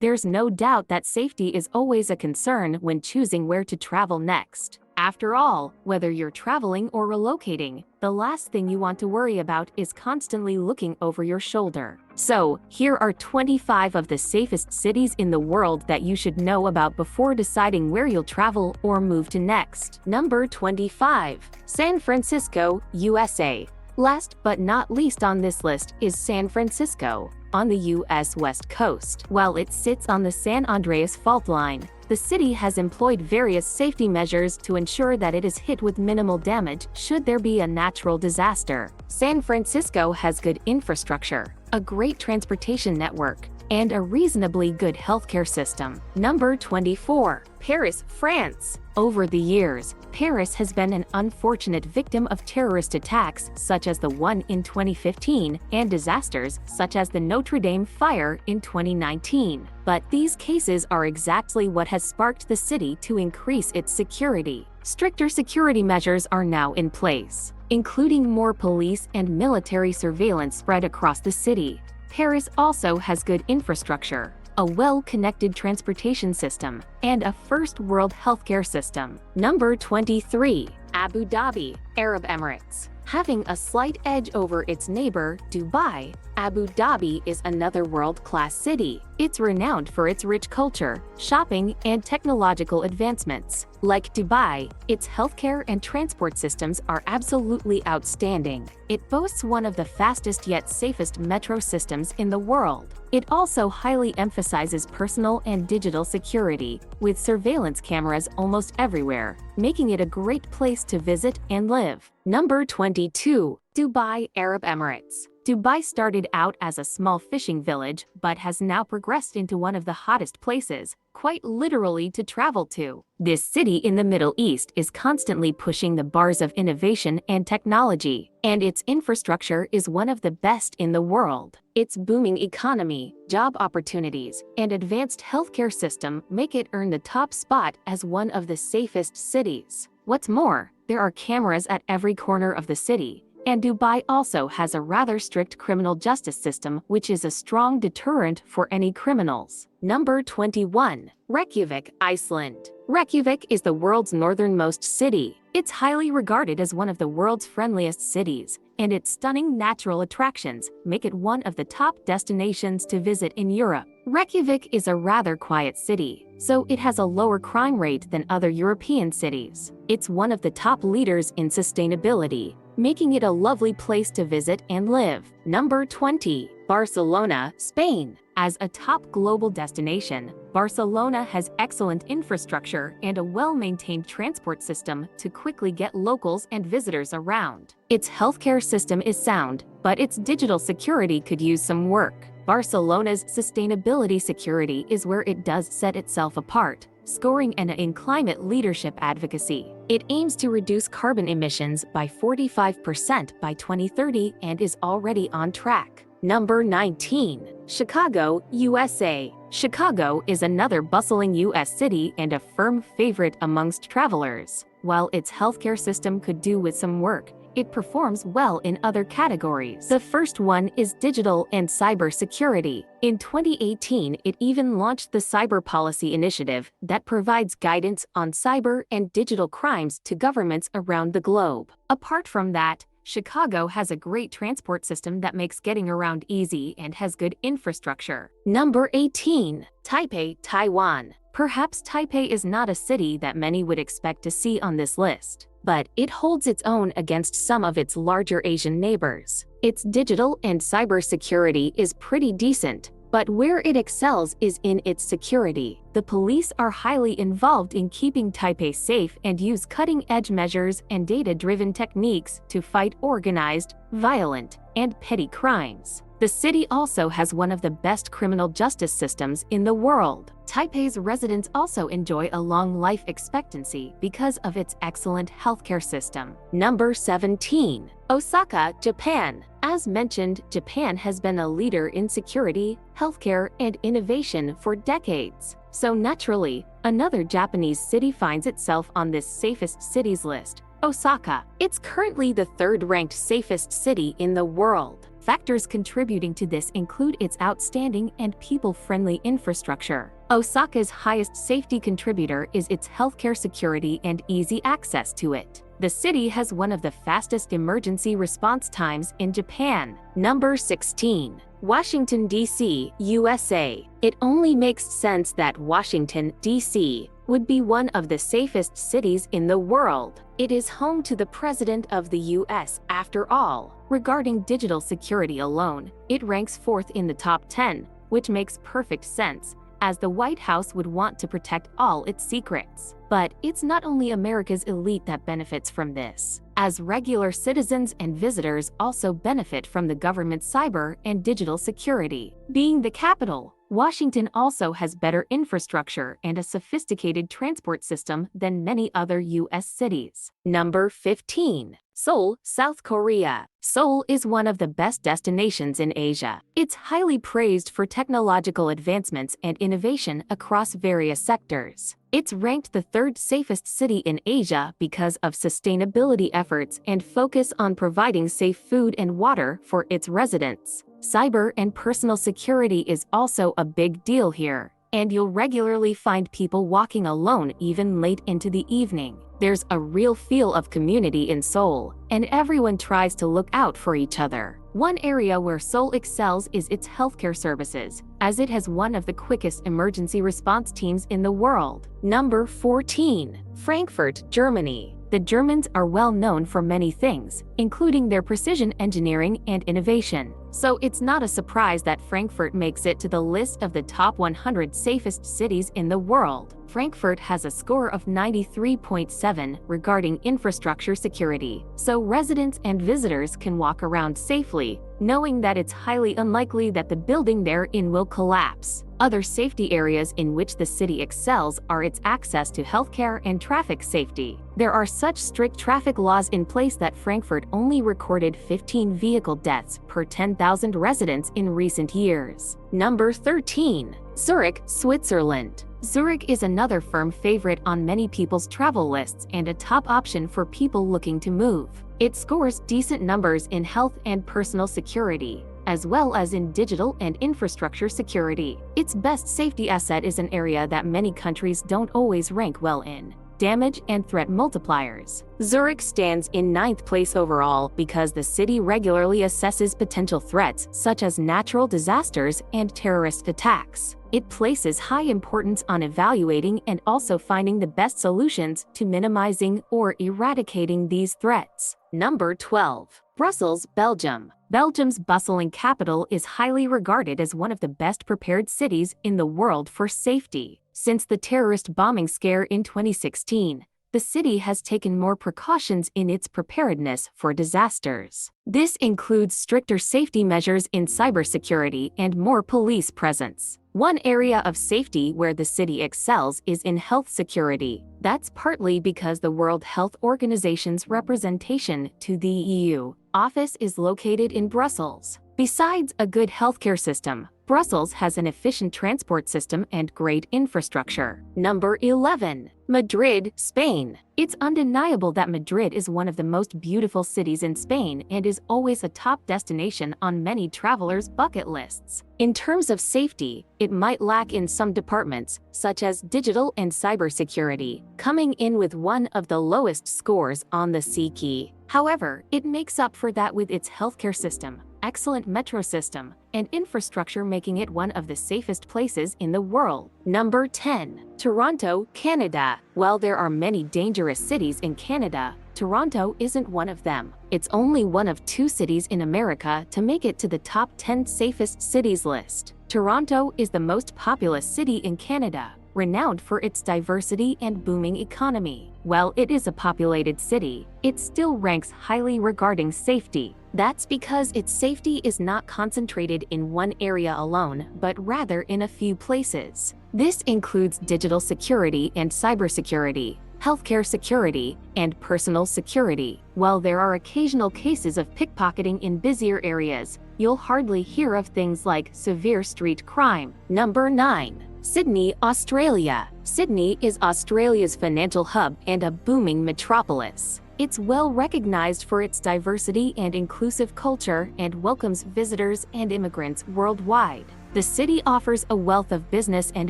There's no doubt that safety is always a concern when choosing where to travel next. After all, whether you're traveling or relocating, the last thing you want to worry about is constantly looking over your shoulder. So, here are 25 of the safest cities in the world that you should know about before deciding where you'll travel or move to next. Number 25. San Francisco, USA. Last but not least on this list is San Francisco, on the U.S. West Coast. While it sits on the San Andreas Fault line, the city has employed various safety measures to ensure that it is hit with minimal damage should there be a natural disaster. San Francisco has good infrastructure, a great transportation network, and a reasonably good healthcare system. Number 24. Paris, France. Over the years, Paris has been an unfortunate victim of terrorist attacks such as the one in 2015 and disasters such as the Notre Dame fire in 2019. But these cases are exactly what has sparked the city to increase its security. Stricter security measures are now in place, including more police and military surveillance spread across the city. Paris also has good infrastructure, a well-connected transportation system, and a first-world healthcare system. Number 23. Abu Dhabi, Arab Emirates. Having a slight edge over its neighbor, Dubai, Abu Dhabi is another world-class city. It's renowned for its rich culture, shopping, and technological advancements. Like Dubai, its healthcare and transport systems are absolutely outstanding. It boasts one of the fastest yet safest metro systems in the world. It also highly emphasizes personal and digital security, with surveillance cameras almost everywhere, making it a great place to visit and live. Number 22. Dubai, Arab Emirates. Dubai started out as a small fishing village but has now progressed into one of the hottest places, quite literally, to travel to. This city in the Middle East is constantly pushing the bars of innovation and technology, and its infrastructure is one of the best in the world. Its booming economy, job opportunities, and advanced healthcare system make it earn the top spot as one of the safest cities. What's more, there are cameras at every corner of the city, and Dubai also has a rather strict criminal justice system, which is a strong deterrent for any criminals. Number 21. Reykjavik, Iceland. Reykjavik is the world's northernmost city. It's highly regarded as one of the world's friendliest cities, and its stunning natural attractions make it one of the top destinations to visit in Europe. Reykjavik is a rather quiet city, so it has a lower crime rate than other European cities. It's one of the top leaders in sustainability, making it a lovely place to visit and live. Number 20. Barcelona, Spain. As a top global destination, Barcelona has excellent infrastructure and a well-maintained transport system to quickly get locals and visitors around. Its healthcare system is sound, but its digital security could use some work. Barcelona's sustainability security is where it does set itself apart, scoring an A in climate leadership advocacy. It aims to reduce carbon emissions by 45% by 2030 and is already on track. Number 19. Chicago, USA. Chicago is another bustling U.S. city and a firm favorite amongst travelers. While its healthcare system could do with some work, it performs well in other categories. The first one is digital and cyber security. In 2018, it even launched the Cyber Policy Initiative that provides guidance on cyber and digital crimes to governments around the globe. Apart from that, Chicago has a great transport system that makes getting around easy and has good infrastructure. Number 18. Taipei, Taiwan. Perhaps Taipei is not a city that many would expect to see on this list, but it holds its own against some of its larger Asian neighbors. Its digital and cyber security is pretty decent, but where it excels is in its security. The police are highly involved in keeping Taipei safe and use cutting-edge measures and data-driven techniques to fight organized, violent, and petty crimes. The city also has one of the best criminal justice systems in the world. Taipei's residents also enjoy a long life expectancy because of its excellent healthcare system. Number 17. Osaka, Japan. As mentioned, Japan has been a leader in security, healthcare, and innovation for decades. So naturally, another Japanese city finds itself on this safest cities list, Osaka. It's currently the third-ranked safest city in the world. Factors contributing to this include its outstanding and people-friendly infrastructure. Osaka's highest safety contributor is its healthcare security and easy access to it. The city has one of the fastest emergency response times in Japan. Number 16. Washington, D.C., USA. It only makes sense that Washington, D.C. would be one of the safest cities in the world. It is home to the President of the U.S., after all. Regarding digital security alone, it ranks fourth in the top 10, which makes perfect sense, as the White House would want to protect all its secrets. But it's not only America's elite that benefits from this, as regular citizens and visitors also benefit from the government's cyber and digital security. Being the capital, Washington also has better infrastructure and a sophisticated transport system than many other U.S. cities. Number 15. Seoul, South Korea. Seoul is one of the best destinations in Asia. It's highly praised for technological advancements and innovation across various sectors. It's ranked the third safest city in Asia because of sustainability efforts and focus on providing safe food and water for its residents. Cyber and personal security is also a big deal here, and you'll regularly find people walking alone even late into the evening. There's a real feel of community in Seoul, and everyone tries to look out for each other. One area where Seoul excels is its healthcare services, as it has one of the quickest emergency response teams in the world. Number 14. Frankfurt, Germany. The Germans are well known for many things, including their precision engineering and innovation. So it's not a surprise that Frankfurt makes it to the list of the top 100 safest cities in the world. Frankfurt has a score of 93.7 regarding infrastructure security, so residents and visitors can walk around safely, knowing that it's highly unlikely that the building they're in will collapse. Other safety areas in which the city excels are its access to healthcare and traffic safety. There are such strict traffic laws in place that Frankfurt only recorded 15 vehicle deaths per 10,000 residents in recent years. Number 13. Zurich, Switzerland. Zurich is another firm favorite on many people's travel lists and a top option for people looking to move. It scores decent numbers in health and personal security, as well as in digital and infrastructure security. Its best safety asset is an area that many countries don't always rank well in: damage and threat multipliers. Zurich stands in 9th place overall because the city regularly assesses potential threats such as natural disasters and terrorist attacks. It places high importance on evaluating and also finding the best solutions to minimizing or eradicating these threats. Number 12. Brussels, Belgium. Belgium's bustling capital is highly regarded as one of the best prepared cities in the world for safety. Since the terrorist bombing scare in 2016, the city has taken more precautions in its preparedness for disasters. This includes stricter safety measures in cybersecurity and more police presence. One area of safety where the city excels is in health security. That's partly because the World Health Organization's representation to the EU office is located in Brussels. Besides a good healthcare system, Brussels has an efficient transport system and great infrastructure. Number 11. Madrid, Spain. It's undeniable that Madrid is one of the most beautiful cities in Spain and is always a top destination on many travelers' bucket lists. In terms of safety, it might lack in some departments, such as digital and cybersecurity, coming in with one of the lowest scores on the C key. However, it makes up for that with its healthcare system, excellent metro system, and infrastructure, making it one of the safest places in the world. Number 10. Toronto, Canada. While there are many dangerous cities in Canada, Toronto isn't one of them. It's only one of 2 cities in America to make it to the top 10 safest cities list. Toronto is the most populous city in Canada, renowned for its diversity and booming economy. While it is a populated city, it still ranks highly regarding safety. That's because its safety is not concentrated in one area alone, but rather in a few places. This includes digital security and cybersecurity, healthcare security, and personal security. While there are occasional cases of pickpocketing in busier areas, you'll hardly hear of things like severe street crime. Number 9. Sydney, Australia. Sydney is Australia's financial hub and a booming metropolis. It's well recognized for its diversity and inclusive culture and welcomes visitors and immigrants worldwide. The city offers a wealth of business and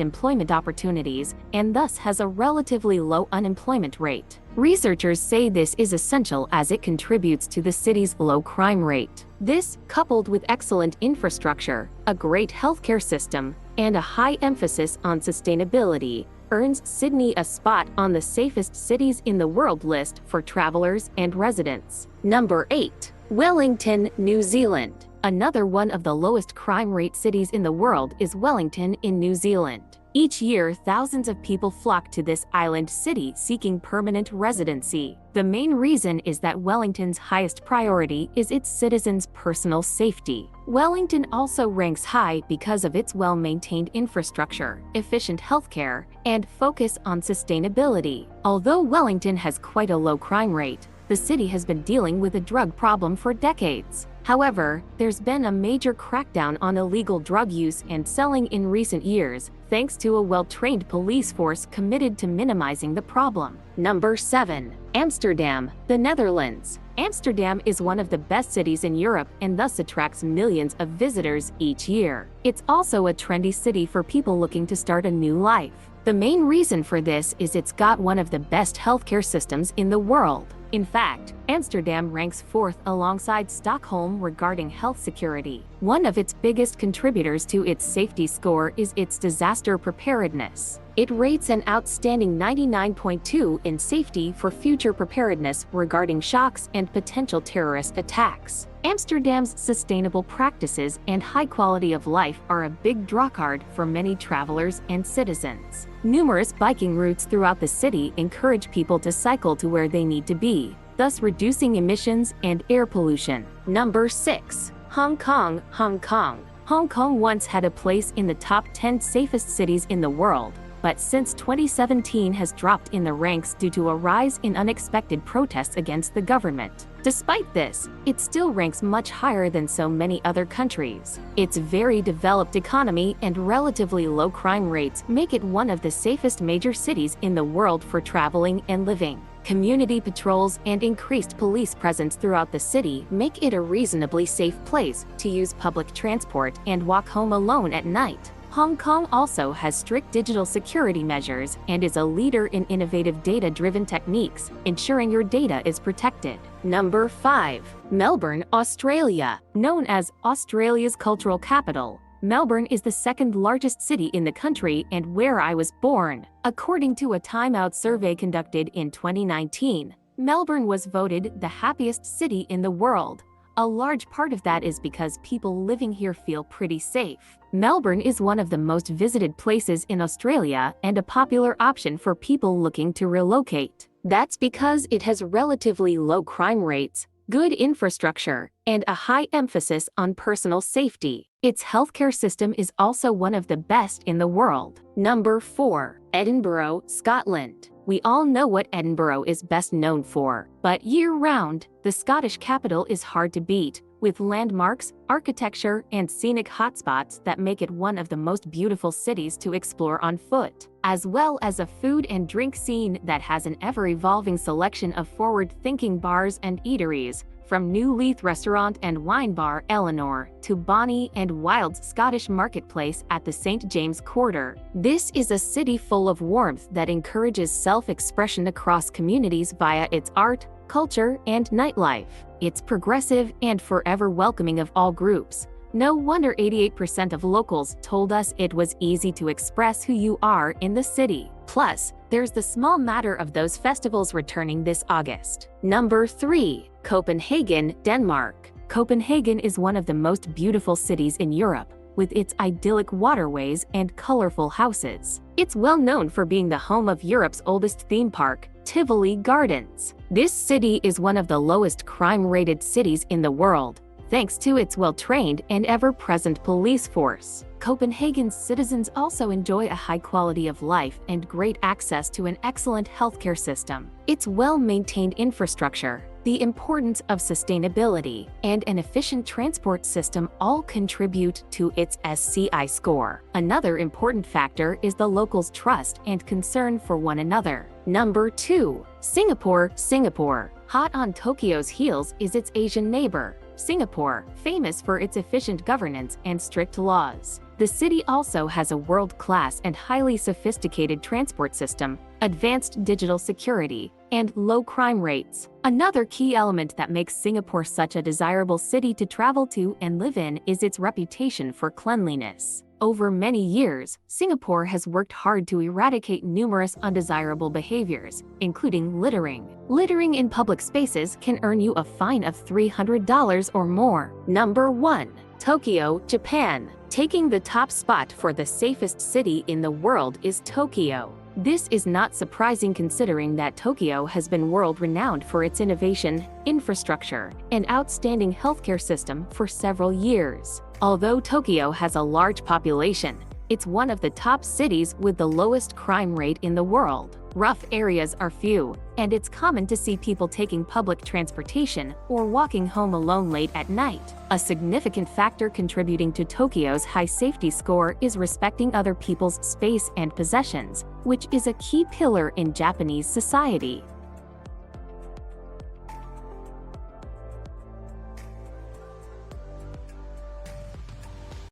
employment opportunities and thus has a relatively low unemployment rate. Researchers say this is essential as it contributes to the city's low crime rate. This, coupled with excellent infrastructure, a great healthcare system, and a high emphasis on sustainability, earns Sydney a spot on the safest cities in the world list for travelers and residents. Number 8. Wellington, New Zealand. Another one of the lowest crime rate cities in the world is Wellington in New Zealand. Each year, thousands of people flock to this island city seeking permanent residency. The main reason is that Wellington's highest priority is its citizens' personal safety. Wellington also ranks high because of its well-maintained infrastructure, efficient healthcare, and focus on sustainability. Although Wellington has quite a low crime rate, the city has been dealing with a drug problem for decades. However, there's been a major crackdown on illegal drug use and selling in recent years, thanks to a well-trained police force committed to minimizing the problem. Number 7. Amsterdam, the Netherlands. Amsterdam is one of the best cities in Europe and thus attracts millions of visitors each year. It's also a trendy city for people looking to start a new life. The main reason for this is it's got one of the best healthcare systems in the world. In fact, Amsterdam ranks 4th alongside Stockholm regarding health security. One of its biggest contributors to its safety score is its disaster preparedness. It rates an outstanding 99.2 in safety for future preparedness regarding shocks and potential terrorist attacks. Amsterdam's sustainable practices and high quality of life are a big drawcard for many travelers and citizens. Numerous biking routes throughout the city encourage people to cycle to where they need to be, thus reducing emissions and air pollution. Number 6. Hong Kong, Hong Kong. Hong Kong once had a place in the top 10 safest cities in the world, but since 2017 has dropped in the ranks due to a rise in unexpected protests against the government. Despite this, it still ranks much higher than so many other countries. Its very developed economy and relatively low crime rates make it one of the safest major cities in the world for traveling and living. Community patrols and increased police presence throughout the city make it a reasonably safe place to use public transport and walk home alone at night. Hong Kong also has strict digital security measures and is a leader in innovative data-driven techniques, ensuring your data is protected. Number 5. Melbourne, Australia. Known as Australia's cultural capital, Melbourne is the second largest city in the country and where I was born. According to a Time Out survey conducted in 2019, Melbourne was voted the happiest city in the world. A large part of that is because people living here feel pretty safe. Melbourne is one of the most visited places in Australia and a popular option for people looking to relocate. That's because it has relatively low crime rates, good infrastructure, and a high emphasis on personal safety. Its healthcare system is also one of the best in the world. Number 4. Edinburgh, Scotland. We all know what Edinburgh is best known for, but year-round, the Scottish capital is hard to beat, with landmarks, architecture, and scenic hotspots that make it one of the most beautiful cities to explore on foot, as well as a food and drink scene that has an ever-evolving selection of forward-thinking bars and eateries, from New Leith Restaurant and Wine Bar Eleanor to Bonnie and Wild's Scottish Marketplace at the St. James Quarter. This is a city full of warmth that encourages self-expression across communities via its art, culture, and nightlife. It's progressive and forever welcoming of all groups. No wonder 88% of locals told us it was easy to express who you are in the city. Plus, there's the small matter of those festivals returning this August. Number 3. Copenhagen, Denmark. Copenhagen is one of the most beautiful cities in Europe, with its idyllic waterways and colorful houses. It's well known for being the home of Europe's oldest theme park, Tivoli Gardens. This city is one of the lowest crime-rated cities in the world, thanks to its well-trained and ever-present police force. Copenhagen's citizens also enjoy a high quality of life and great access to an excellent healthcare system. Its well-maintained infrastructure, the importance of sustainability, and an efficient transport system all contribute to its SCI score. Another important factor is the locals' trust and concern for one another. Number 2. Singapore. Singapore. Hot on Tokyo's heels is its Asian neighbor, Singapore, famous for its efficient governance and strict laws. The city also has a world-class and highly sophisticated transport system, advanced digital security, and low crime rates. Another key element that makes Singapore such a desirable city to travel to and live in is its reputation for cleanliness. Over many years, Singapore has worked hard to eradicate numerous undesirable behaviors, including littering. Littering in public spaces can earn you a fine of $300 or more. Number 1. Tokyo, Japan. Taking the top spot for the safest city in the world is Tokyo. This is not surprising considering that Tokyo has been world-renowned for its innovation, infrastructure, and outstanding healthcare system for several years. Although Tokyo has a large population, it's one of the top cities with the lowest crime rate in the world. Rough areas are few, and it's common to see people taking public transportation or walking home alone late at night. A significant factor contributing to Tokyo's high safety score is respecting other people's space and possessions, which is a key pillar in Japanese society.